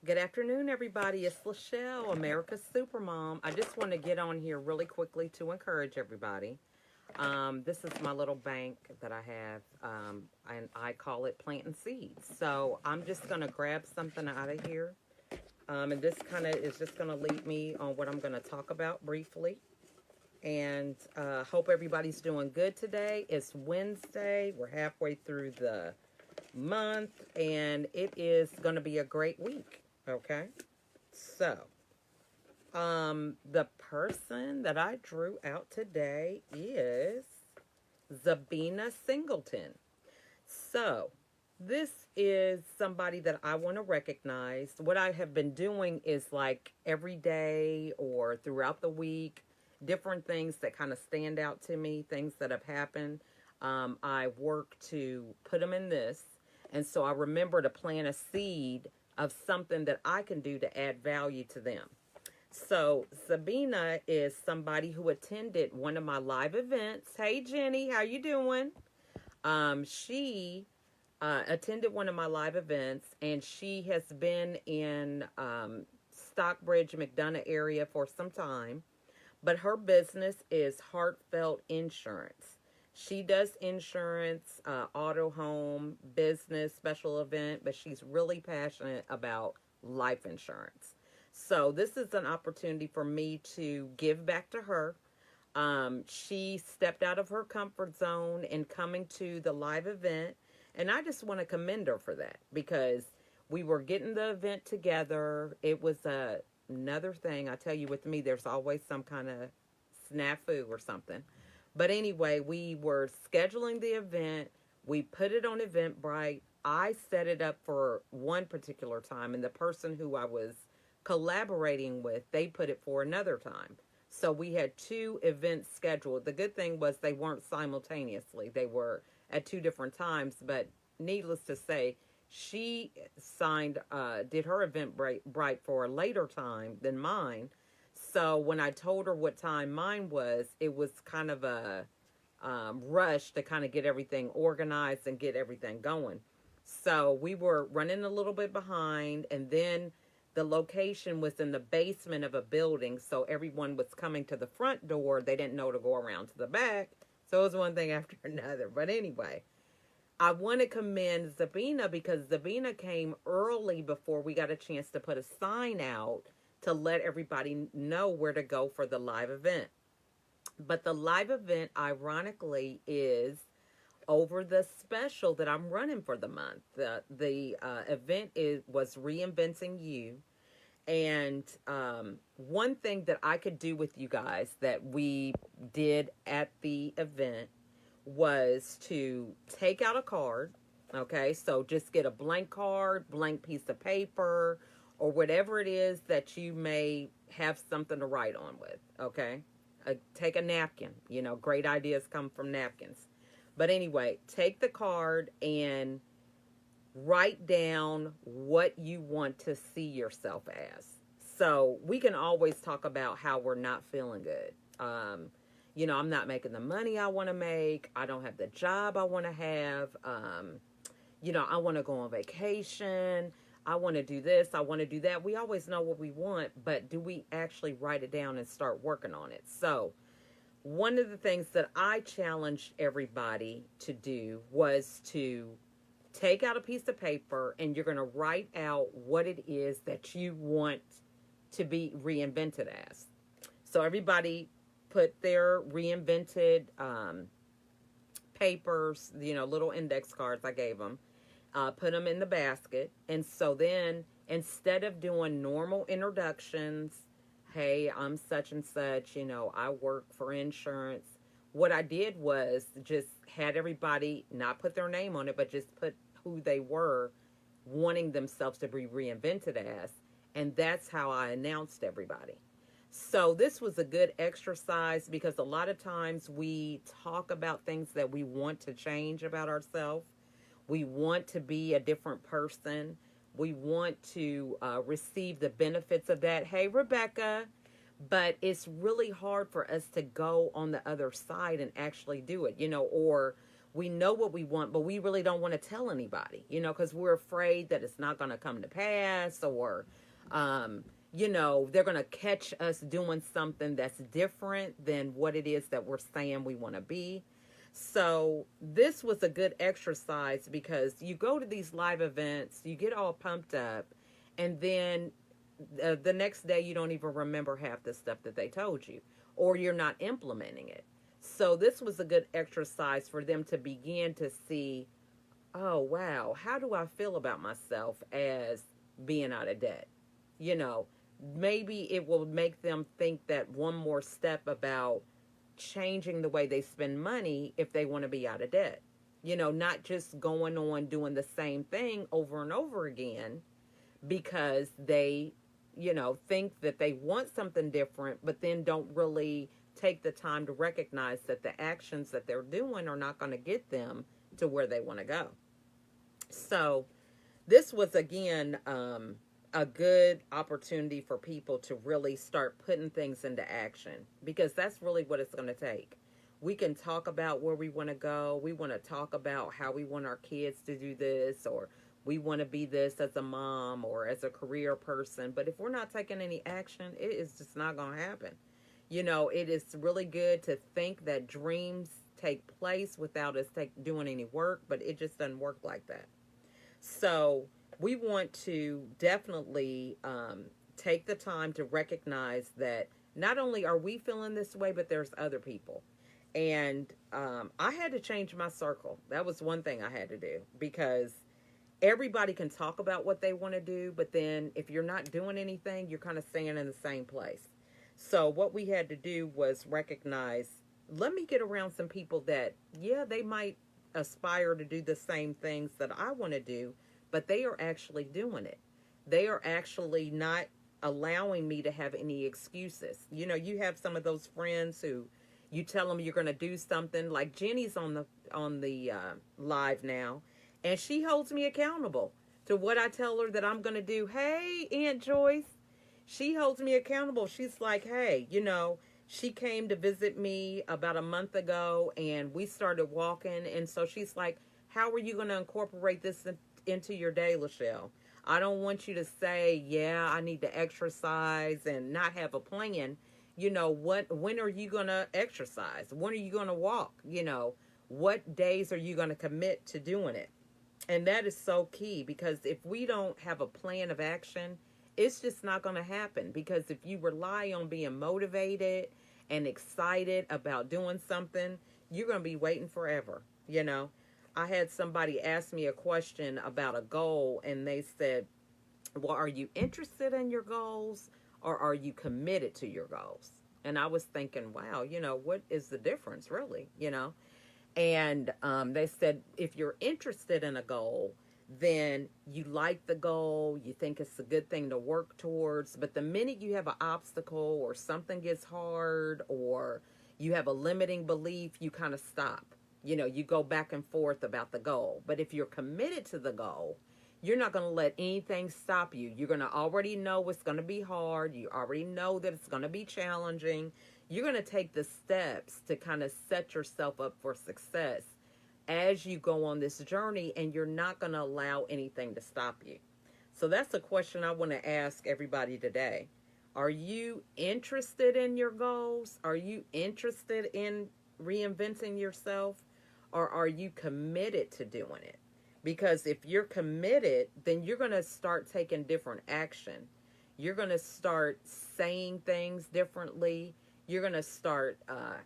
Good afternoon, everybody. It's Lachelle, America's Supermom. I just want to get on here really quickly to encourage everybody. This is my little bank that I have, and I call it planting seeds. So I'm just going to grab something out of here, and this kind of is just going to lead me on what I'm going to talk about briefly. And hope everybody's doing good today. It's Wednesday. We're halfway through the month, and it is going to be a great week. Okay, so the person that I drew out today is Zabina Singleton. So this is somebody that I want to recognize. What I have been doing is like every day or throughout the week, different things that kind of stand out to me, things that have happened. I work to put them in this. And so I remember to plant a seed of something that I can do to add value to them. So Sabina is somebody who attended one of my live events. Hey Jenny, how you doing? She attended one of my live events, and she has been in Stockbridge, McDonough area for some time. But her business is Heartfelt Insurance. She does insurance, auto, home, business, special event, but she's really passionate about life insurance. So this is an opportunity for me to give back to her. She stepped out of her comfort zone in coming to the live event, and I just want to commend her for that because we were getting the event together. It was another thing. I tell you, with me, there's always some kind of snafu or something. But anyway, we were scheduling the event. We put it on Eventbrite. I set it up for one particular time, and the person who I was collaborating with, they put it for another time. So we had two events scheduled. The good thing was they weren't simultaneously. They were at two different times, but needless to say, she did her Eventbrite for a later time than mine. So when I told her what time mine was, it was kind of a rush to kind of get everything organized and get everything going. So we were running a little bit behind, and then the location was in the basement of a building, so everyone was coming to the front door. They didn't know to go around to the back, so it was one thing after another. But anyway, I want to commend Zabina because Zabina came early before we got a chance to put a sign out to let everybody know where to go for the live event. But the live event, ironically, is over the special that I'm running for the month. The event was Reinventing You. And one thing that I could do with you guys that we did at the event was to take out a card. Okay, so just get a blank card, blank piece of paper, or whatever it is that you may have something to write on with, okay? Take a napkin. You know, great ideas come from napkins. But anyway, take the card and write down what you want to see yourself as. So we can always talk about how we're not feeling good. You know, I'm not making the money I want to make. I don't have the job I want to have. You know, I want to go on vacation. I want to do this, I want to do that. We always know what we want, but do we actually write it down and start working on it? So one of the things that I challenged everybody to do was to take out a piece of paper, and you're going to write out what it is that you want to be reinvented as. So everybody put their reinvented papers, you know, little index cards I gave them. Put them in the basket. And so then, instead of doing normal introductions, hey, I'm such and such, you know, I work for insurance. What I did was just had everybody not put their name on it, but just put who they were wanting themselves to be reinvented as. And that's how I announced everybody. So this was a good exercise because a lot of times we talk about things that we want to change about ourselves. We want to be a different person. We want to receive the benefits of that. Hey, Rebecca. But it's really hard for us to go on the other side and actually do it, you know, or we know what we want, but we really don't want to tell anybody, because we're afraid that it's not going to come to pass, or, they're going to catch us doing something that's different than what it is that we're saying we want to be. So this was a good exercise, because you go to these live events, you get all pumped up, and then the next day you don't even remember half the stuff that they told you, or you're not implementing it. So this was a good exercise for them to begin to see, oh, wow, how do I feel about myself as being out of debt? Maybe it will make them think that one more step about changing the way they spend money if they want to be out of debt. Not just going on doing the same thing over and over again because they, think that they want something different, but then don't really take the time to recognize that the actions that they're doing are not going to get them to where they want to go. So this was, again, a good opportunity for people to really start putting things into action, because that's really what it's going to take. We can talk about where we want to go. We want to talk about how we want our kids to do this, or we want to be this as a mom or as a career person. But if we're not taking any action, it is just not going to happen. It is really good to think that dreams take place without us doing any work, but it just doesn't work like that. So we want to definitely take the time to recognize that not only are we feeling this way, but there's other people. And I had to change my circle. That was one thing I had to do, because everybody can talk about what they want to do, but then if you're not doing anything, you're kind of staying in the same place. So what we had to do was recognize, let me get around some people that, yeah, they might aspire to do the same things that I want to do, but they are actually doing it. They are actually not allowing me to have any excuses. You have some of those friends who you tell them you're going to do something, like Jenny's on the live now, and she holds me accountable to what I tell her that I'm going to do. Hey, Aunt Joyce. She holds me accountable. She's like, hey, she came to visit me about a month ago, and we started walking. And so she's like, how are you going to incorporate this into your day, Lachelle? I don't want you to say, yeah, I need to exercise and not have a plan. When are you going to exercise? When are you going to walk? What days are you going to commit to doing it? And that is so key, because if we don't have a plan of action, it's just not going to happen. Because if you rely on being motivated and excited about doing something, you're going to be waiting forever. I had somebody ask me a question about a goal, and they said, well, are you interested in your goals, or are you committed to your goals? And I was thinking, wow, what is the difference really? And they said, if you're interested in a goal, then you like the goal, you think it's a good thing to work towards. But the minute you have an obstacle, or something gets hard, or you have a limiting belief, you kind of stop. You go back and forth about the goal. But if you're committed to the goal, you're not going to let anything stop you. You're going to already know it's going to be hard. You already know that it's going to be challenging. You're going to take the steps to kind of set yourself up for success as you go on this journey, and you're not going to allow anything to stop you. So that's a question I want to ask everybody today. Are you interested in your goals? Are you interested in reinventing yourself? Or are you committed to doing it? Because if you're committed, then you're going to start taking different action. You're going to start saying things differently. You're going to start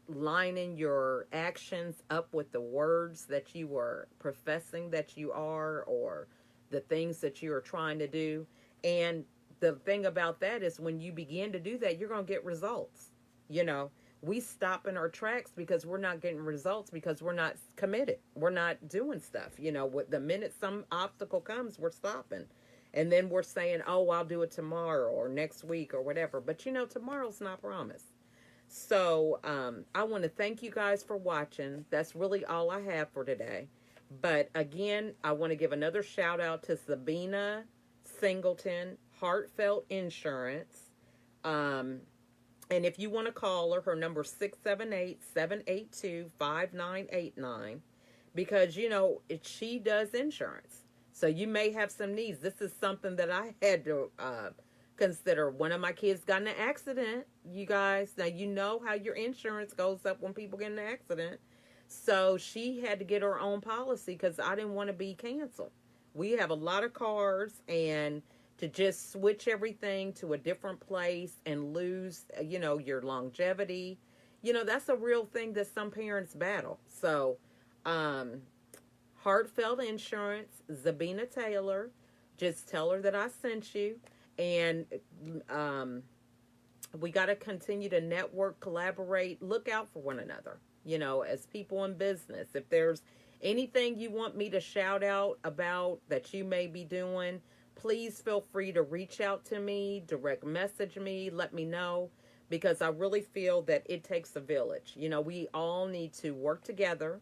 lining your actions up with the words that you are professing that you are, or the things that you are trying to do. And the thing about that is, when you begin to do that, you're going to get results. We stop in our tracks because we're not getting results, because we're not committed. We're not doing stuff. The minute some obstacle comes, we're stopping. And then we're saying, oh, I'll do it tomorrow or next week or whatever. But, tomorrow's not promised. So I want to thank you guys for watching. That's really all I have for today. But again, I want to give another shout out to Sabina Singleton, Heartfelt Insurance. And if you want to call her, her number is 678-782-5989. because, she does insurance. So you may have some needs. This is something that I had to consider. One of my kids got in an accident, you guys. Now, you know how your insurance goes up when people get in an accident. So she had to get her own policy because I didn't want to be canceled. We have a lot of cars, and to just switch everything to a different place and lose, your longevity, that's a real thing that some parents battle. So, um, heartfelt insurance, Zabina Taylor. Just tell her that I sent you. And um, we got to continue to network, collaborate, look out for one another, as people in business. If there's anything you want me to shout out about that you may be doing, please feel free to reach out to me, direct message me, let me know, because I really feel that it takes a village. We all need to work together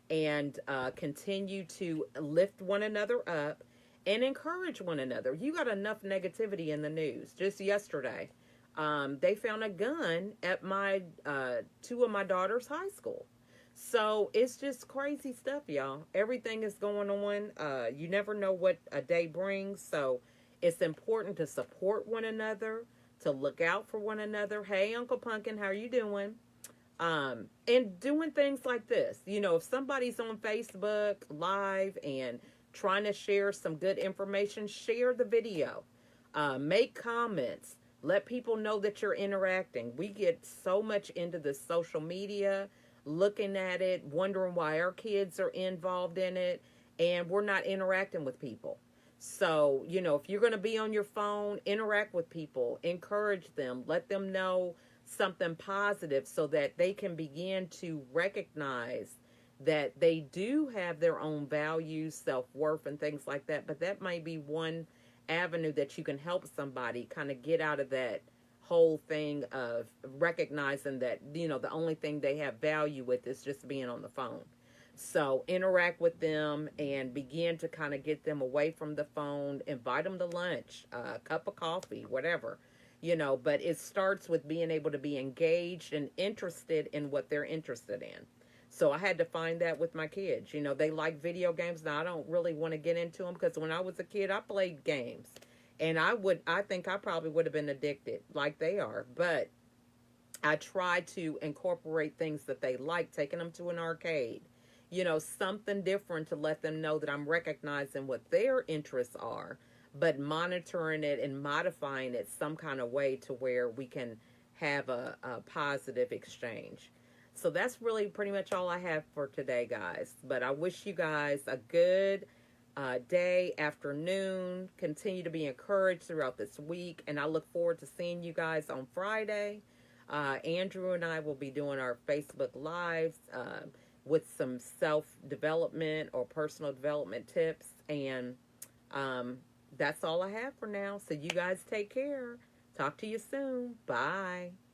and continue to lift one another up and encourage one another. You got enough negativity in the news. Just yesterday, they found a gun at my two of my daughter's high school. So it's just crazy stuff, y'all. Everything is going on. You never know what a day brings. So it's important to support one another, to look out for one another. Hey, Uncle Pumpkin, how are you doing? And doing things like this. If somebody's on Facebook Live and trying to share some good information, share the video. Make comments. Let people know that you're interacting. We get so much into the social media, looking at it, wondering why our kids are involved in it, and we're not interacting with people. So, if you're going to be on your phone, interact with people, encourage them, let them know something positive so that they can begin to recognize that they do have their own values, self-worth, and things like that. But that might be one avenue that you can help somebody kind of get out of that whole thing of recognizing that, the only thing they have value with is just being on the phone. So interact with them and begin to kind of get them away from the phone, invite them to lunch, a cup of coffee, whatever, but it starts with being able to be engaged and interested in what they're interested in. So I had to find that with my kids. They like video games. Now, I don't really want to get into them because when I was a kid, I played games. And I think I probably would have been addicted like they are. But I try to incorporate things that they like, taking them to an arcade, something different to let them know that I'm recognizing what their interests are, but monitoring it and modifying it some kind of way to where we can have a positive exchange. So that's really pretty much all I have for today, guys. But I wish you guys a good day, afternoon. Continue to be encouraged throughout this week. And I look forward to seeing you guys on Friday. Andrew and I will be doing our Facebook Lives with some self-development or personal development tips. And that's all I have for now. So you guys take care. Talk to you soon. Bye.